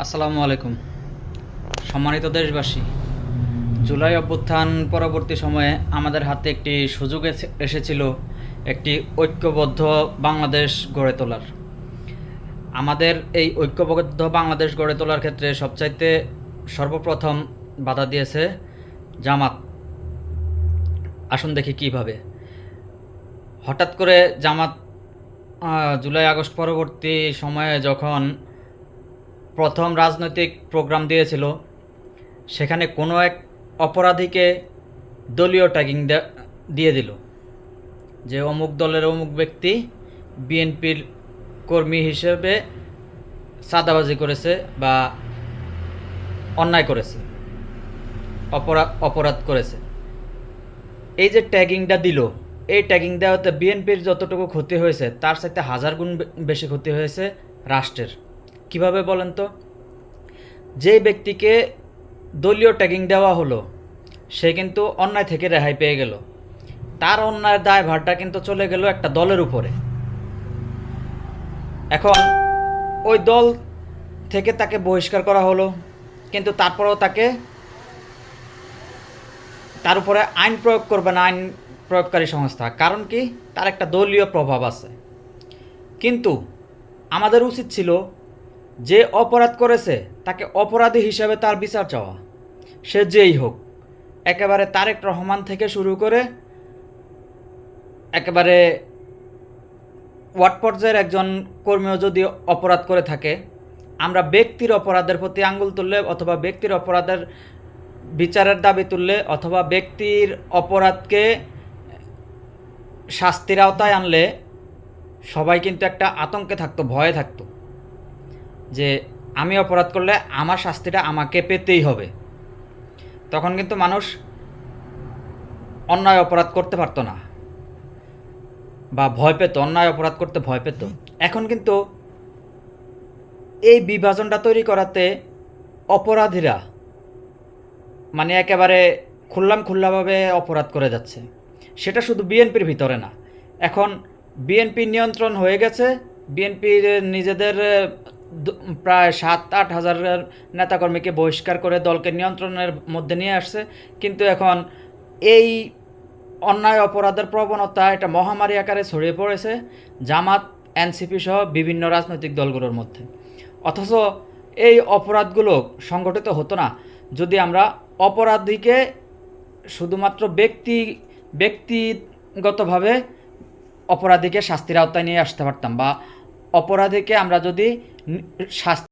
আসসালামু আলাইকুম। সম্মানিত দেশবাসী, জুলাই অভ্যুত্থান পরবর্তী সময়ে আমাদের হাতে একটি সুযোগ এসেছিল একটি ঐক্যবদ্ধ বাংলাদেশ গড়ে তোলার। আমাদের এই ঐক্যবদ্ধ বাংলাদেশ গড়ে তোলার ক্ষেত্রে সবচাইতে সর্বপ্রথম বাধা দিয়েছে জামাত। আসুন দেখি কিভাবে। হঠাৎ করে জামাত জুলাই আগস্ট পরবর্তী সময়ে যখন প্রথম রাজনৈতিক প্রোগ্রাম দিয়েছিল, সেখানে কোনো এক অপরাধীকে দলীয় ট্যাগিং দিয়ে দিল যে অমুক দলের অমুক ব্যক্তি বিএনপির কর্মী হিসেবে চাঁদাবাজি করেছে বা অন্যায় করেছে, অপরাধ করেছে। এই যে ট্যাগিংটা দিল, এই ট্যাগিং দেওয়াতে বিএনপির যতটুকু ক্ষতি হয়েছে তার সাথে হাজার গুণ বেশি ক্ষতি হয়েছে রাষ্ট্রের। কিভাবে বলেন তো? যে ব্যক্তিকে দলীয় ট্যাগিং দেওয়া হলো সে কিন্তু অন্যায় থেকে রেহাই পেয়ে গেল, তার অন্যায়ের দায়ভারটা কিন্তু চলে গেল একটা দলের উপরে। এখন ওই দল থেকে তাকে বহিষ্কার করা হলো, কিন্তু তারপরেও তার উপরে আইন প্রয়োগ করবে না আইন প্রয়োগকারী সংস্থা। কারণ কি? তার একটা দলীয় প্রভাব আছে। কিন্তু আমাদের উচিত ছিল যে অপরাধ করেছে তাকে অপরাধী হিসাবে তার বিচার চাওয়া, সে যেই হোক। একেবারে তারেক রহমান থেকে শুরু করে একেবারে ওয়ার্ড পর্যায়ের একজন কর্মীও যদি অপরাধ করে থাকে, আমরা ব্যক্তির অপরাধের প্রতি আঙ্গুল তুললে অথবা ব্যক্তির অপরাধের বিচারের দাবি তুললে অথবা ব্যক্তির অপরাধকে শাস্তির আওতায় আনলে সবাই কিন্তু একটা আতঙ্কে থাকতো, ভয়ে থাকতো যে আমি অপরাধ করলে আমার শাস্তিটা আমাকে পেতেই হবে। তখন কিন্তু মানুষ অন্যায় অপরাধ করতে পারতো না বা ভয় পেত, অন্যায় অপরাধ করতে ভয় পেত। এখন কিন্তু এই বিভাজনটা তৈরি করাতে অপরাধীরা মানে একেবারে খোল্লাভাবে অপরাধ করে যাচ্ছে। সেটা শুধু বিএনপির ভিতরে না, এখন বিএনপি নিয়ন্ত্রণ হয়ে গেছে। বিএনপির নিজেদের প্রায় 7-8 হাজারের নেতাকর্মীকে বহিষ্কার করে দলকে নিয়ন্ত্রণের মধ্যে নিয়ে আসছে। কিন্তু এখন এই অন্যায় অপরাধের প্রবণতা এটা মহামারী আকারে ছড়িয়ে পড়েছে জামাত, এনসিপি সহ বিভিন্ন রাজনৈতিক দলগুলোর মধ্যে। অথচ এই অপরাধগুলো সংগঠিত হতো না যদি আমরা অপরাধীকে শুধুমাত্র ব্যক্তিগতভাবে অপরাধীকে শাস্তির আওতায় নিয়ে আসতে পারতাম, বা অপরাধীকে আমরা যদি শাস্তি